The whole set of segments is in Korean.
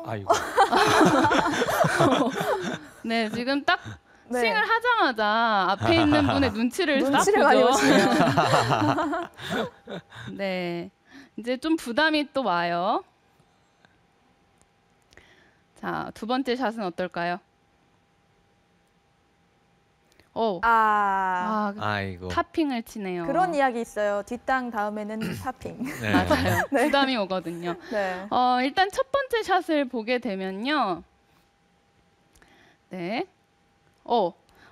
아이고. 네, 지금 딱 네. 스윙을 하자마자 앞에 있는 분의 눈치를 싹 많이 보죠. 보시네요. 네, 이제 좀 부담이 또 와요. 자, 두 번째 샷은 어떨까요? 아이고. 탑핑을 치네요. 그런 이야기 있어요. 뒷땅 다음에는 탑핑. 네. 맞아요. 네. 부담이 오거든요. 네. 일단 첫 번째 샷을 보게 되면요. 네.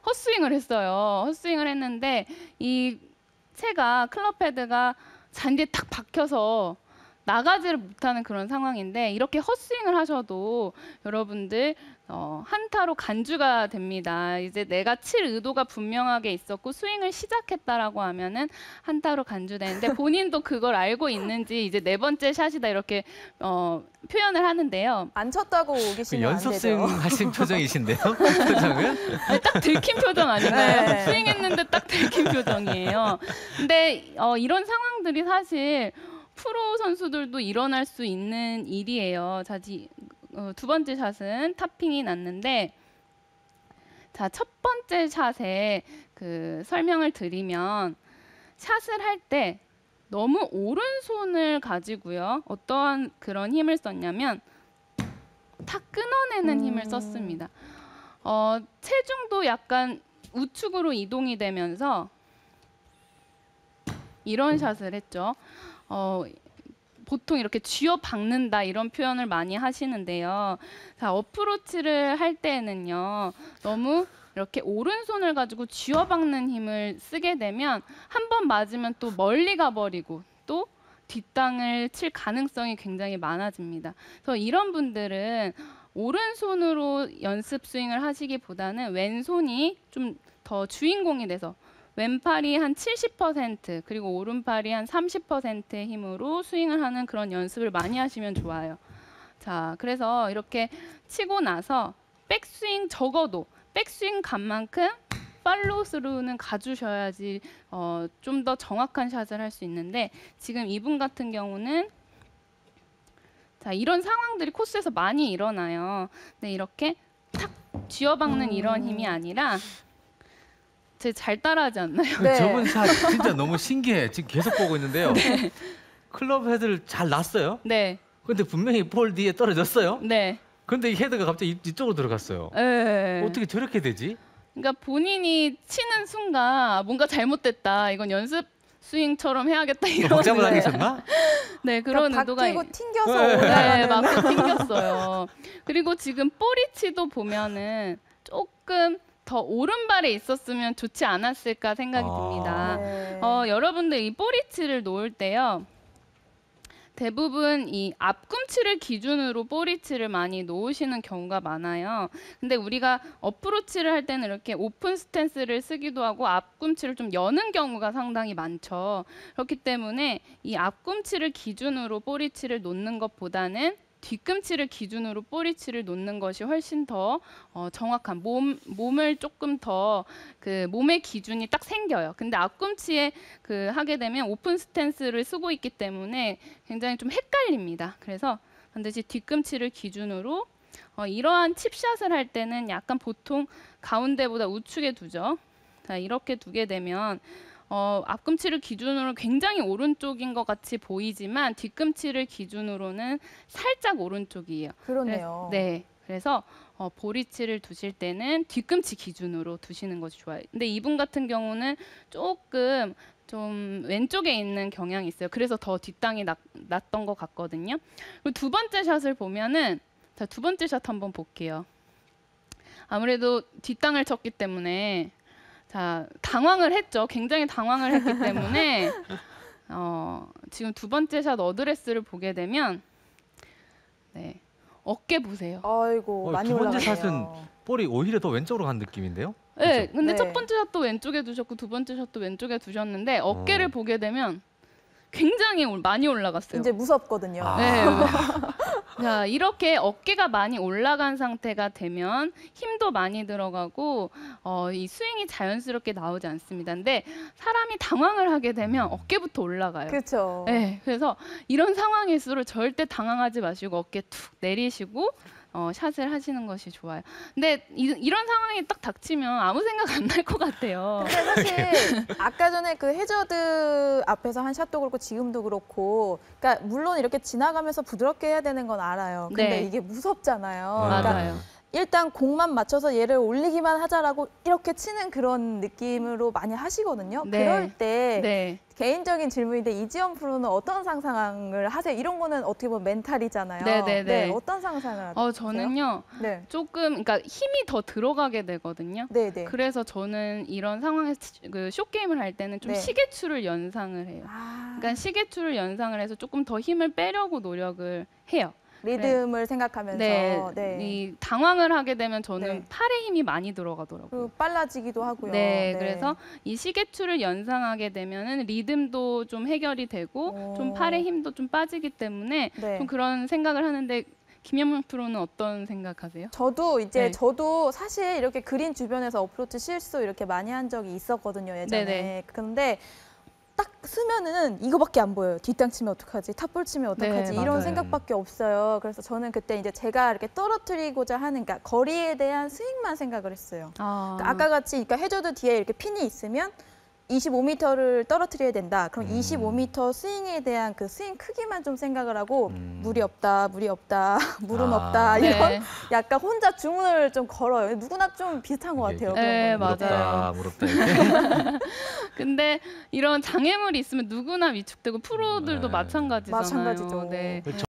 헛스윙을 했어요. 헛스윙을 했는데 이 채가 클럽 헤드가 잔디에 탁 박혀서 나가지를 못하는 그런 상황인데 이렇게 헛스윙을 하셔도 여러분들 한타로 간주가 됩니다. 이제 내가 칠 의도가 분명하게 있었고 스윙을 시작했다라고 하면은 한타로 간주되는데 본인도 그걸 알고 있는지 이제 네 번째 샷이다 이렇게 표현을 하는데요. 안 쳤다고 오기시면 안 연습 되죠. 스윙 하신 표정이신데요? 표정은? 네, 딱 들킨 표정 아닌가요? 네. 스윙했는데 딱 들킨 표정이에요. 근데 이런 상황들이 사실 프로 선수들도 일어날 수 있는 일이에요. 자, 두 번째 샷은 탑핑이 났는데, 자, 첫 번째 샷에 그 설명을 드리면 샷을 할 때 너무 오른손을 가지고요. 어떠한 그런 힘을 썼냐면 탁 끊어내는 힘을 썼습니다. 체중도 약간 우측으로 이동이 되면서 이런 샷을 했죠. 보통 이렇게 쥐어 박는다 이런 표현을 많이 하시는데요. 자, 어프로치를 할 때는요. 너무 이렇게 오른손을 가지고 쥐어 박는 힘을 쓰게 되면 한 번 맞으면 또 멀리 가버리고 또 뒷땅을 칠 가능성이 굉장히 많아집니다. 그래서 이런 분들은 오른손으로 연습 스윙을 하시기보다는 왼손이 좀 더 주인공이 돼서 왼팔이 한 70% 그리고 오른팔이 한 30%의 힘으로 스윙을 하는 그런 연습을 많이 하시면 좋아요. 자, 그래서 이렇게 치고 나서 백스윙 적어도 백스윙 간 만큼 팔로우 스루는 가주셔야지 좀 더 정확한 샷을 할 수 있는데 지금 이분 같은 경우는 자, 이런 상황들이 코스에서 많이 일어나요. 근데 이렇게 탁 쥐어박는 이런 힘이 아니라 제 잘 따라하지 않나요? 네. 저번 샷 진짜 너무 신기해. 지금 계속 보고 있는데요. 클럽 헤드를 잘 놨어요. 네, 근데 분명히 볼 뒤에 떨어졌어요. 네. 근데 이 헤드가 갑자기 이쪽으로 들어갔어요. 네. 어떻게 저렇게 되지? 그러니까 본인이 치는 순간 뭔가 잘못됐다. 이건 연습 스윙처럼 해야겠다 이런. 복잡을 당하셨나? 네, 그런 의도가. 바뀌고 튕겨서 네. 네, 올라가는. 맞고 튕겼어요. 그리고 지금 볼위치도 보면은 조금 더 오른발에 있었으면 좋지 않았을까 생각이 듭니다. 네. 여러분들 이 볼위치를 놓을 때요. 대부분 이 앞꿈치를 기준으로 볼위치를 많이 놓으시는 경우가 많아요. 근데 우리가 어프로치를 할 때는 이렇게 오픈 스탠스를 쓰기도 하고 앞꿈치를 좀 여는 경우가 상당히 많죠. 그렇기 때문에 이 앞꿈치를 기준으로 볼위치를 놓는 것보다는 뒤꿈치를 기준으로 볼위치를 놓는 것이 훨씬 더 정확한 몸을 조금 더 그 몸의 기준이 딱 생겨요. 근데 앞꿈치에 그 하게 되면 오픈 스탠스를 쓰고 있기 때문에 굉장히 좀 헷갈립니다. 그래서 반드시 뒤꿈치를 기준으로 이러한 칩샷을 할 때는 약간 보통 가운데보다 우측에 두죠. 자, 이렇게 두게 되면 앞꿈치를 기준으로 굉장히 오른쪽인 것 같이 보이지만 뒤꿈치를 기준으로는 살짝 오른쪽이에요. 그렇네요. 네, 그래서 볼위치를 두실 때는 뒤꿈치 기준으로 두시는 것이 좋아요. 근데 이분 같은 경우는 조금 좀 왼쪽에 있는 경향이 있어요. 그래서 더 뒷땅이 났던 것 같거든요. 그리고 두 번째 샷을 보면은 자, 두 번째 샷 한번 볼게요. 아무래도 뒷땅을 쳤기 때문에 자, 당황을 했죠. 굉장히 당황을 했기 때문에 지금 두 번째 샷 어드레스를 보게 되면 네, 어깨 보세요. 아이고 많이 두 번째 올라가네요. 샷은 볼이 오히려 더 왼쪽으로 간 느낌인데요? 네, 그쵸? 근데 네. 첫 번째 샷도 왼쪽에 두셨고 두 번째 샷도 왼쪽에 두셨는데 어깨를 보게 되면 굉장히 많이 올라갔어요. 이제 무섭거든요. 아. 네, 자, 이렇게 어깨가 많이 올라간 상태가 되면 힘도 많이 들어가고 이 스윙이 자연스럽게 나오지 않습니다. 근데 사람이 당황을 하게 되면 어깨부터 올라가요. 그렇죠. 네, 그래서 이런 상황일수록 절대 당황하지 마시고 어깨 툭 내리시고 샷을 하시는 것이 좋아요. 근데 이런 상황이 딱 닥치면 아무 생각 안 날 것 같아요. 근데 사실 아까 전에 그 해저드 앞에서 한 샷도 그렇고 지금도 그렇고, 그러니까 물론 이렇게 지나가면서 부드럽게 해야 되는 건 알아요. 근데 네. 이게 무섭잖아요. 네. 그러니까 맞아요. 일단 공만 맞춰서 얘를 올리기만 하자라고 이렇게 치는 그런 느낌으로 많이 하시거든요. 네. 그럴 때 네. 개인적인 질문인데 이지연 프로는 어떤 상상을 하세요? 이런 거는 어떻게 보면 멘탈이잖아요. 네. 어떤 상상을 하세요? 저는요. 네. 조금 그러니까 힘이 더 들어가게 되거든요. 네. 그래서 저는 이런 상황에서 그 숏게임을 할 때는 좀 네. 시계추를 연상을 해요. 아, 그러니까 시계추를 연상을 해서 조금 더 힘을 빼려고 노력을 해요. 리듬을 생각하면서 네. 이 당황을 하게 되면 저는 네. 팔에 힘이 많이 들어가더라고요. 그리고 빨라지기도 하고요. 네, 그래서 이 시계추를 연상하게 되면은 리듬도 좀 해결이 되고 오. 좀 팔의 힘도 좀 빠지기 때문에 네. 좀 그런 생각을 하는데 김연문 프로는 어떤 생각하세요? 저도 이제 네. 저도 사실 이렇게 그린 주변에서 어프로치 실수 이렇게 많이 한 적이 있었거든요, 예전에. 네네. 근데 딱 쓰면은 이거밖에 안 보여요. 뒷땅 치면 어떡하지? 탑볼 치면 어떡하지? 네, 이런 맞아요. 생각밖에 없어요. 그래서 저는 그때 이제 제가 이렇게 떨어뜨리고자 하는, 그러니까 거리에 대한 스윙만 생각을 했어요. 그러니까 아까 같이 그러니까 해저드 뒤에 이렇게 핀이 있으면 25m를 떨어뜨려야 된다. 그럼 25m 스윙에 대한 그 스윙 크기만 좀 생각을 하고 물이 없다, 물은 아. 없다 네. 이런 약간 혼자 주문을 좀 걸어요. 누구나 좀 비슷한 것 같아요. 네, 그런 거는. 맞아요. 무럽다 이렇게. 근데 이런 장애물이 있으면 누구나 위축되고 프로들도 네. 마찬가지잖아요. 마찬가지죠. 네. 그렇죠.